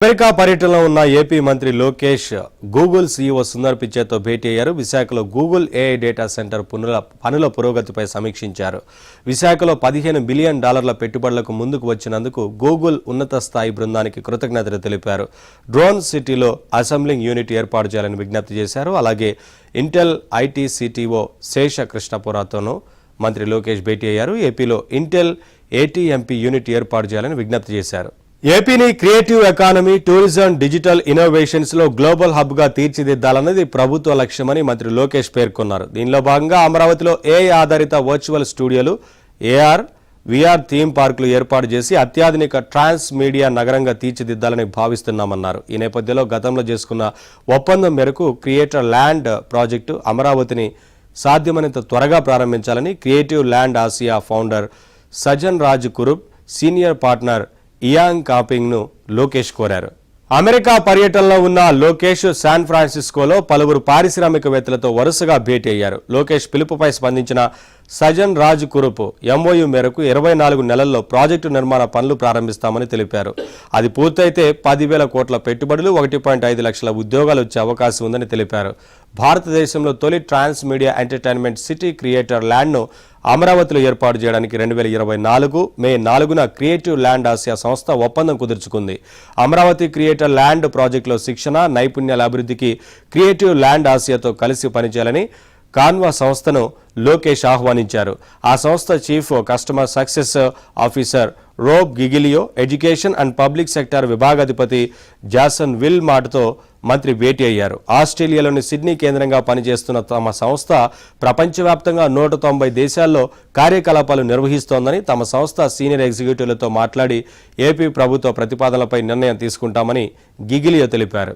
America పర్యటనలో ఉన్న AP మంత్రి లోకేష్ గూగుల్ సీఈఓ సుందర్ పిచైతో భేటీ అయ్యారు. విశాఖలో గూగుల్ ఏఐ డేటా సెంటర్ పనుల పురోగతిపై సమీక్షించారు. విశాఖలో $15 బిలియన్ పెట్టుబడులకు ముందుకు వచ్చినందుకు గూగుల్ ఉన్నత స్థాయి బృందానికి కృతజ్ఞతలు తెలిపారు. డ్రోన్ సిటీలో అసెంబ్లింగ్ యూనిట్ ఏర్పాటు చేయాలని విజ్ఞప్తి చేశారు. అలాగే ఇంటెల్ ఐటీ సిటీఓ శేష కృష్ణపురతోనూ మంత్రి లోకేష్ భేటీ అయ్యారు. ఏపీలో ఇంటెల్ ఏటీఎంపీ యూనిట్ ఏర్పాటు చేయాలని విజ్ఞప్తి చేశారు. ఏపీని creative economy, tourism, digital innovations లో గ్లోబల్ హబ్ గా తీర్చిదిద్దాలన్నది ప్రభుత్వ లక్ష్యమని మంత్రి లోకేష్ పేర్కొన్నారు. దీనిలో భాగంగా అమరావతిలో ఏఐ ఆధారిత వర్చువల్ స్టూడియోలు, ఏఆర్, విఆర్ థీమ్ పార్కులు ఏర్పాటు చేసి అత్యాధునిక ట్రాన్స్ మీడియా నగరంగా తీర్చిదిద్దాలని భావిస్తున్నామన్నారు. ఈ నేపథ్యంలో గతంలో చేసుకున్న ఒప్పందం మేరకు క్రియేటర్ ల్యాండ్ ప్రాజెక్టు అమరావతిని సాధ్యమైనంత త్వరగా ప్రారంభించాలని creative land Asia founder Sajan Raj Kurup, senior partner ఇయాంగ్ కాపింగ్ ను లోకేష్ కోరారు. అమెరికా పర్యటనలో ఉన్న లోకేష్ శాన్ ఫ్రాన్సిస్కోలో పలువురు పారిశ్రామికవేత్తలతో వరుసగా భేటీ అయ్యారు. లోకేష్ పిలుపుపై స్పందించిన సజన్ రాజ్ కురుప్ ఎంఓయూ మేరకు 24 నెలల్లో ప్రాజెక్టు నిర్మాణ పనులు ప్రారంభిస్తామని తెలిపారు. అది పూర్తయితే 10,000 కోట్ల పెట్టుబడులు, 1.5 లక్షల ఉద్యోగాలు వచ్చే అవకాశం ఉందని తెలిపారు. భారతదేశంలో తొలి ట్రాన్స్ మీడియా ఎంటర్టైన్మెంట్ సిటీ క్రియేటర్ ల్యాండ్ను అమరావతిలో ఏర్పాటు చేయడానికి 2024 మే 4న క్రియేటివ్ ల్యాండ్ ఆసియా సంస్థ ఒప్పందం కుదుర్చుకుంది. అమరావతి క్రియేటర్ ల్యాండ్ ప్రాజెక్టులో శిక్షణ, నైపుణ్యాల అభివృద్ధికి క్రియేటివ్ ల్యాండ్ ఆసియాతో కలిసి పనిచేయాలని కాన్వా సంస్థను లోకేష్ ఆహ్వానించారు. ఆ సంస్థ chief customer success officer Rob Giglio, education and public sector విభాగాధిపతి జాసన్ విల్ మాట్తో మంత్రి భేటీ అయ్యారు. ఆస్ట్రేలియాలోని సిడ్నీ కేంద్రంగా పనిచేస్తున్న తమ సంస్థ ప్రపంచవ్యాప్తంగా 190 దేశాల్లో కార్యకలాపాలు నిర్వహిస్తోందని, తమ సంస్థ సీనియర్ ఎగ్జిక్యూటివ్లతో మాట్లాడి ఏపీ ప్రభుత్వ ప్రతిపాదనలపై నిర్ణయం తీసుకుంటామని గిగిలియో తెలిపారు.